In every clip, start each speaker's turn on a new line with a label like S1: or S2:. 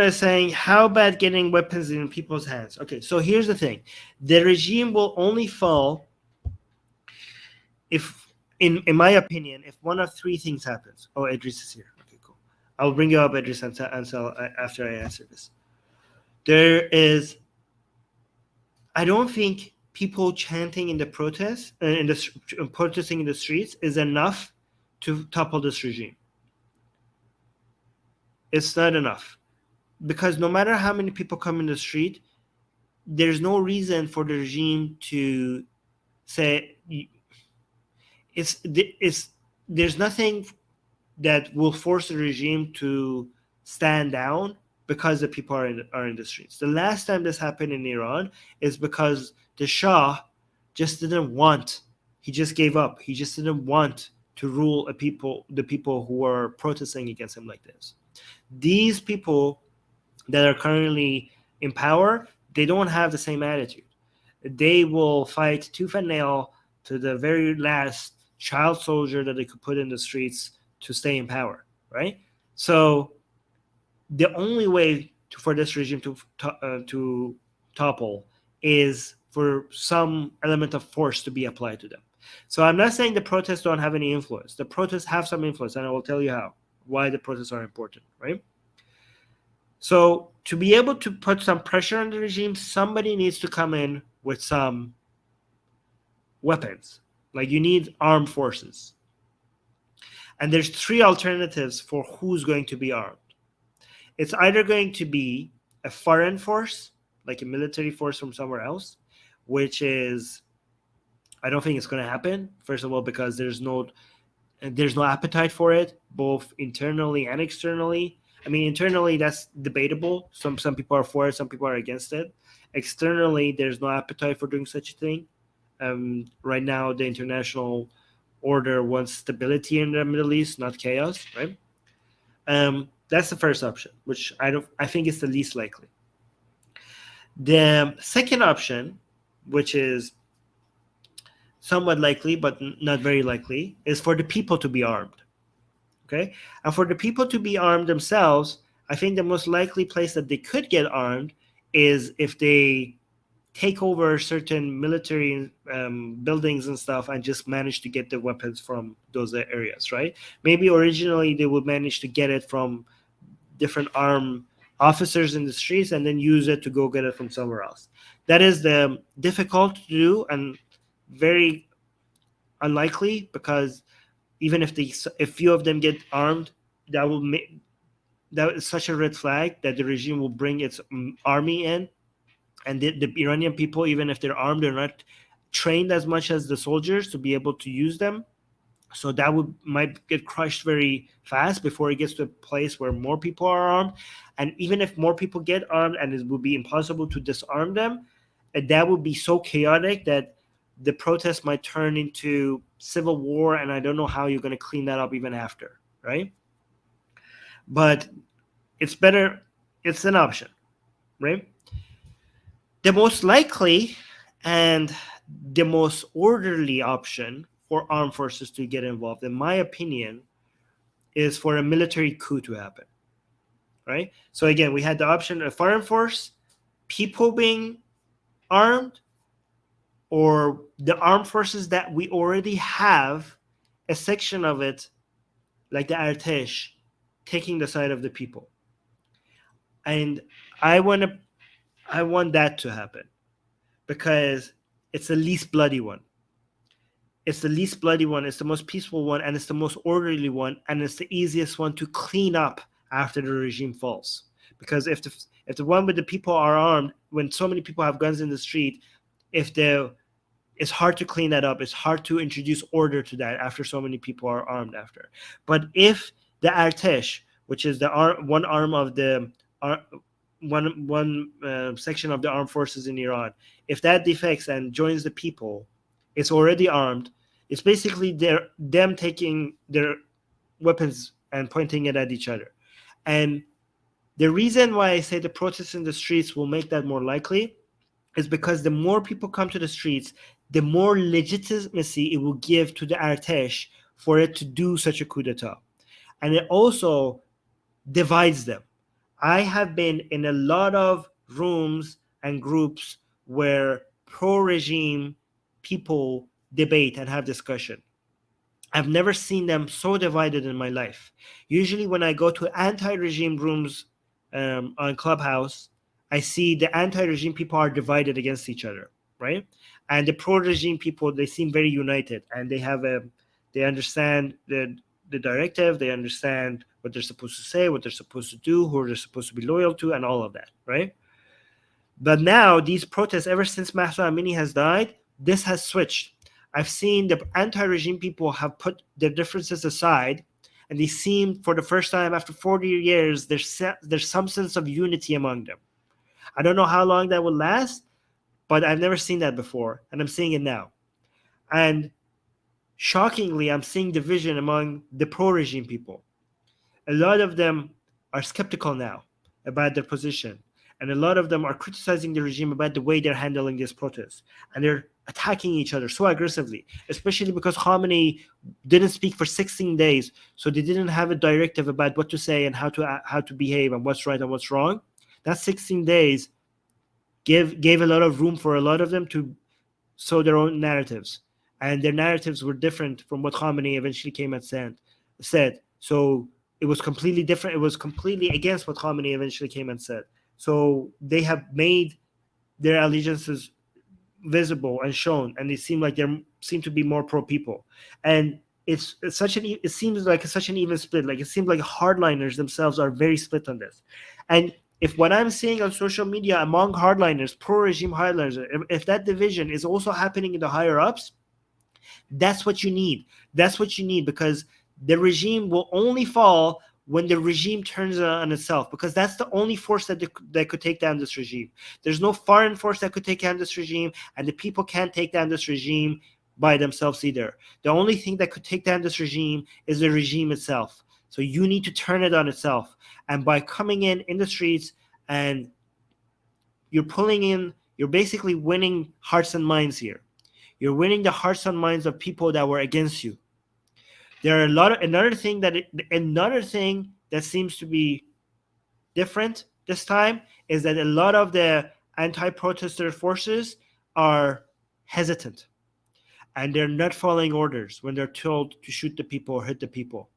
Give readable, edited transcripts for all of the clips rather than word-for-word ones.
S1: is saying, how about getting weapons in people's hands? Okay, so here's the thing. The regime will only fall if, in my opinion, if one of three things happens. Oh, Idris is here. Okay, cool. I'll bring you up, Idris, after I answer this. There is, I don't think people chanting in the protests, protesting in the streets is enough to topple this regime. It's not enough. Because no matter how many people come in the street, there's no reason for the regime to say there's nothing that will force the regime to stand down because the people are in the streets. The last time this happened in Iran is because the Shah just didn't want. He just gave up. He just didn't want to rule the people who are protesting against him like this. These people that are currently in power, they don't have the same attitude. They will fight tooth and nail to the very last child soldier that they could put in the streets to stay in power, right? So the only way for this regime to topple is for some element of force to be applied to them. So I'm not saying the protests don't have any influence. The protests have some influence, and I will tell you why the protests are important, right? So to be able to put some pressure on the regime, somebody needs to come in with some weapons. Like, you need armed forces. And there's three alternatives for who's going to be armed. It's either going to be a foreign force, like a military force from somewhere else, which is, I don't think it's going to happen. First of all, because there's no appetite for it, both internally and externally. I mean, internally, that's debatable. Some people are for it, some people are against it. Externally, there's no appetite for doing such a thing. Right now, the international order wants stability in the Middle East, not chaos, right? That's the first option, which I think is the least likely. The second option, which is somewhat likely but not very likely, is for the people to be armed. Okay, and for the people to be armed themselves, I think the most likely place that they could get armed is if they take over certain military buildings and stuff and just manage to get the weapons from those areas, right? Maybe originally they would manage to get it from different armed officers in the streets and then use it to go get it from somewhere else. That is the difficult to do and very unlikely, because even if few of them get armed, that is such a red flag that the regime will bring its army in, and the Iranian people, even if they're armed, they're not trained as much as the soldiers to be able to use them. So that might get crushed very fast before it gets to a place where more people are armed. And even if more people get armed and it would be impossible to disarm them, that would be so chaotic that the protests might turn into civil war, and I don't know how you're going to clean that up even after, right? But it's better. It's an option, right? The most likely and the most orderly option for armed forces to get involved, in my opinion, is for a military coup to happen, right? So again, we had the option of foreign force, people being armed, or the armed forces that we already have, a section of it, like the Artesh, taking the side of the people. And I want that to happen because it's the least bloody one. It's the least bloody one. It's the most peaceful one, and it's the most orderly one, and it's the easiest one to clean up after the regime falls. Because if the one with the people are armed, when so many people have guns in the street, it's hard to clean that up. It's hard to introduce order to that after so many people are armed after. But if the Artesh, which is the one arm of the one section of the armed forces in Iran, if that defects and joins the people, it's already armed. It's basically them taking their weapons and pointing it at each other. And the reason why I say the protests in the streets will make that more likely is because the more people come to the streets, the more legitimacy it will give to the Artesh for it to do such a coup d'etat. And it also divides them. I have been in a lot of rooms and groups where pro-regime people debate and have discussion. I've never seen them so divided in my life. Usually when I go to anti-regime rooms on Clubhouse, I see the anti-regime people are divided against each other, right? And the pro-regime people, they seem very united, and they understand the directive, they understand what they're supposed to say, what they're supposed to do, who they're supposed to be loyal to, and all of that, right? But now these protests, ever since Mahsa Amini has died, this has switched. I've seen the anti-regime people have put their differences aside, and they seem, for the first time after 40 years, there's some sense of unity among them. I don't know how long that will last, but I've never seen that before, and I'm seeing it now. And shockingly, I'm seeing division among the pro-regime people. A lot of them are skeptical now about their position, and a lot of them are criticizing the regime about the way they're handling these protests, and they're attacking each other so aggressively, especially because Khamenei didn't speak for 16 days, so they didn't have a directive about what to say and how to behave and what's right and what's wrong. That 16 days gave a lot of room for a lot of them to sow their own narratives, and their narratives were different from what Khamenei eventually came and said. So it was completely different. It was completely against what Khamenei eventually came and said. So they have made their allegiances visible and shown, and they seem to be more pro people. And it seems like such an even split. Like, it seems like hardliners themselves are very split on this. And if what I'm seeing on social media among hardliners, pro-regime hardliners, if that division is also happening in the higher ups, that's what you need. That's what you need, because the regime will only fall when the regime turns on itself, because that's the only force that could take down this regime. There's no foreign force that could take down this regime, and the people can't take down this regime by themselves either. The only thing that could take down this regime is the regime itself. So you need to turn it on itself. And by coming in the streets, and you're basically winning hearts and minds here. You're winning the hearts and minds of people that were against you. There are another thing that seems to be different this time is that a lot of the anti-protester forces are hesitant, and they're not following orders when they're told to shoot the people or hit the people.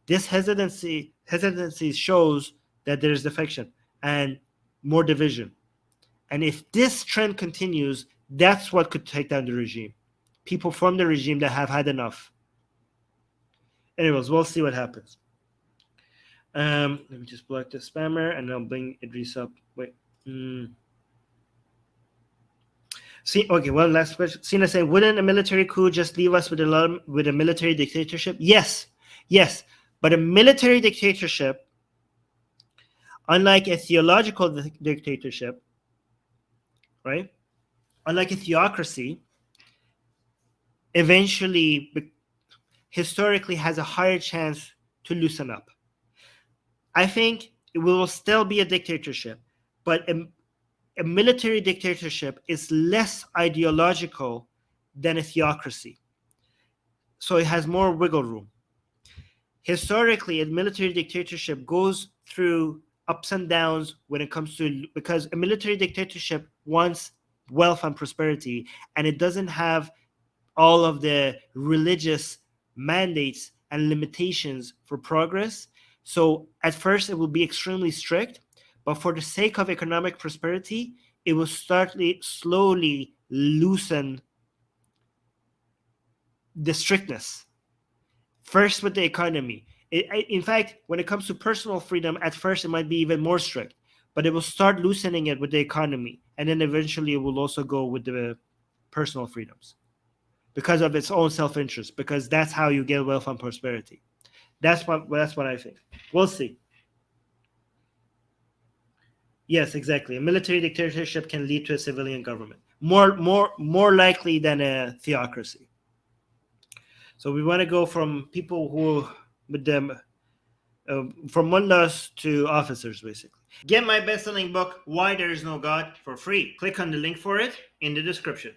S1: This hesitancy shows that there is defection and more division. And if this trend continues, that's what could take down the regime. People from the regime that have had enough. Anyways, we'll see what happens. Let me just block the spammer, and I'll bring Idris up. Wait. See, okay, one last question. Sina saying, wouldn't a military coup just leave us with a military dictatorship? Yes. But a military dictatorship, unlike a theological dictatorship, right? Unlike a theocracy, eventually, historically, has a higher chance to loosen up. I think it will still be a dictatorship, but a military dictatorship is less ideological than a theocracy. So it has more wiggle room. Historically, a military dictatorship goes through ups and downs because a military dictatorship wants wealth and prosperity, and it doesn't have all of the religious mandates and limitations for progress. So at first it will be extremely strict, but for the sake of economic prosperity, it will slowly loosen the strictness. First with the economy. In fact, when it comes to personal freedom, at first it might be even more strict, but it will start loosening it with the economy, and then eventually it will also go with the personal freedoms because of its own self-interest, because that's how you get wealth and prosperity. That's what I think. We'll see. Yes, exactly. A military dictatorship can lead to a civilian government, more likely than a theocracy. So we want to go from people who with them from mullahs to officers, basically. Get my best-selling book, Why There Is No God, for free. Click on the link for it in the description.